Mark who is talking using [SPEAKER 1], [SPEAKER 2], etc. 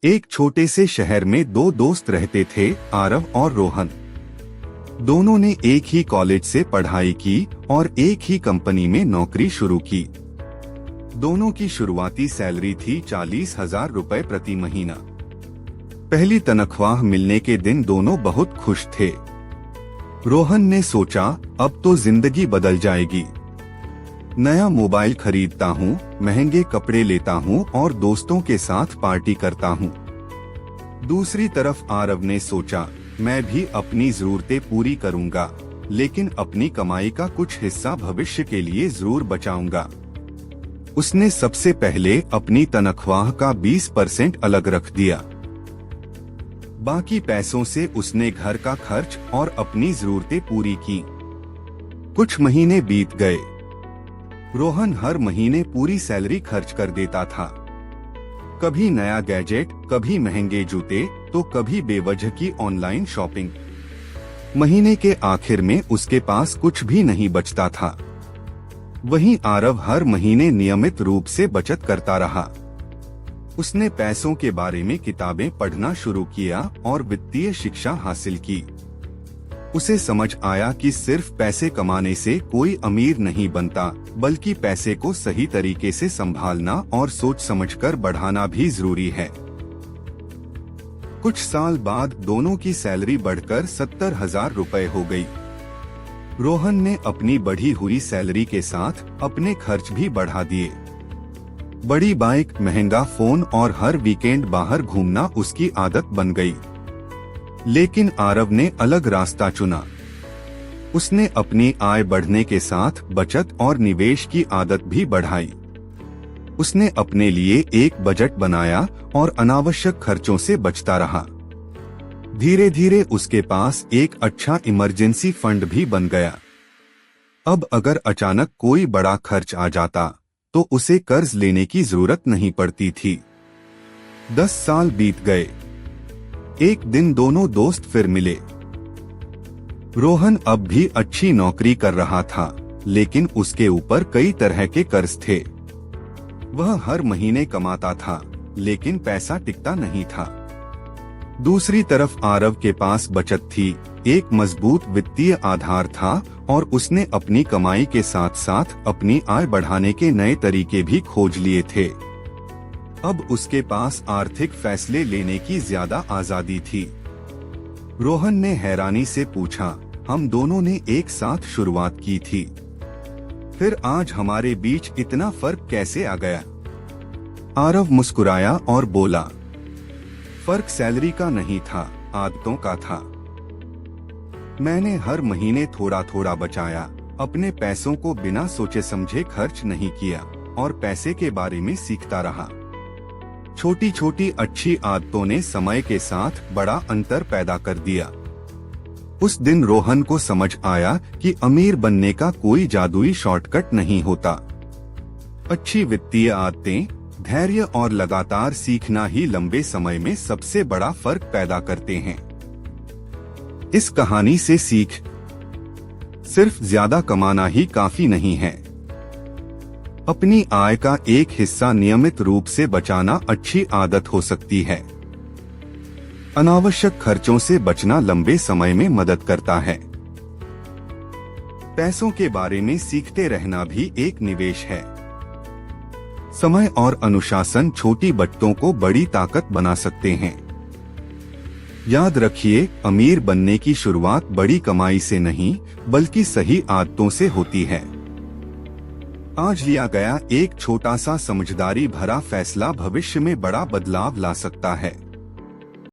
[SPEAKER 1] एक छोटे से शहर में दो दोस्त रहते थे, आरव और रोहन। दोनों ने एक ही कॉलेज से पढ़ाई की और एक ही कंपनी में नौकरी शुरू की। दोनों की शुरुआती सैलरी थी 40,000 रुपए प्रति महीना। पहली तनख्वाह मिलने के दिन दोनों बहुत खुश थे। रोहन ने सोचा, अब तो जिंदगी बदल जाएगी। नया मोबाइल खरीदता हूँ, महंगे कपड़े लेता हूँ और दोस्तों के साथ पार्टी करता हूँ। दूसरी तरफ आरव ने सोचा, मैं भी अपनी जरूरतें पूरी करूँगा, लेकिन अपनी कमाई का कुछ हिस्सा भविष्य के लिए जरूर बचाऊंगा। उसने सबसे पहले अपनी तनख्वाह का 20% अलग रख दिया। बाकी पैसों से उसने घर का खर्च और अपनी जरूरतें पूरी की। कुछ महीने बीत गए। रोहन हर महीने पूरी सैलरी खर्च कर देता था। कभी नया गैजेट, कभी महंगे जूते, तो कभी बेवजह की ऑनलाइन शॉपिंग। महीने के आखिर में उसके पास कुछ भी नहीं बचता था। वहीं आरव हर महीने नियमित रूप से बचत करता रहा। उसने पैसों के बारे में किताबें पढ़ना शुरू किया और वित्तीय शिक्षा हासिल की। उसे समझ आया कि सिर्फ पैसे कमाने से कोई अमीर नहीं बनता, बल्कि पैसे को सही तरीके से संभालना और सोच समझकर बढ़ाना भी जरूरी है। कुछ साल बाद दोनों की सैलरी बढ़कर 70,000 रुपए हो गई। रोहन ने अपनी बढ़ी हुई सैलरी के साथ अपने खर्च भी बढ़ा दिए। बड़ी बाइक, महंगा फोन और हर वीकेंड बाहर घूमना उसकी आदत बन गई। लेकिन आरव ने अलग रास्ता चुना। उसने अपनी आय बढ़ने के साथ बचत और निवेश की आदत भी बढ़ाई। उसने अपने लिए एक बजट बनाया और अनावश्यक खर्चों से बचता रहा। धीरे धीरे उसके पास एक अच्छा इमरजेंसी फंड भी बन गया। अब अगर अचानक कोई बड़ा खर्च आ जाता तो उसे कर्ज लेने की जरूरत नहीं पड़ती थी। 10 साल बीत गए। एक दिन दोनों दोस्त फिर मिले। रोहन अब भी अच्छी नौकरी कर रहा था, लेकिन उसके ऊपर कई तरह के कर्ज थे। वह हर महीने कमाता था, लेकिन पैसा टिकता नहीं था। दूसरी तरफ आरव के पास बचत थी, एक मजबूत वित्तीय आधार था और उसने अपनी कमाई के साथ साथ अपनी आय बढ़ाने के नए तरीके भी खोज लिए थे। अब उसके पास आर्थिक फैसले लेने की ज्यादा आजादी थी। रोहन ने हैरानी से पूछा, हम दोनों ने एक साथ शुरुआत की थी, फिर आज हमारे बीच इतना फर्क कैसे आ गया? आरव मुस्कुराया और बोला, फर्क सैलरी का नहीं था, आदतों का था। मैंने हर महीने थोड़ा थोड़ा बचाया, अपने पैसों को बिना सोचे समझे खर्च नहीं किया और पैसे के बारे में सीखता रहा। छोटी छोटी अच्छी आदतों ने समय के साथ बड़ा अंतर पैदा कर दिया। उस दिन रोहन को समझ आया कि अमीर बनने का कोई जादुई शॉर्टकट नहीं होता। अच्छी वित्तीय आदतें, धैर्य और लगातार सीखना ही लंबे समय में सबसे बड़ा फर्क पैदा करते हैं। इस कहानी से सीख, सिर्फ ज्यादा कमाना ही काफी नहीं है। अपनी आय का एक हिस्सा नियमित रूप से बचाना अच्छी आदत हो सकती है। अनावश्यक खर्चों से बचना लंबे समय में मदद करता है। पैसों के बारे में सीखते रहना भी एक निवेश है। समय और अनुशासन छोटी बचतों को बड़ी ताकत बना सकते हैं। याद रखिए, अमीर बनने की शुरुआत बड़ी कमाई से नहीं, बल्कि सही आदतों से होती है। आज लिया गया एक छोटा सा समझदारी भरा फैसला भविष्य में बड़ा बदलाव ला सकता है।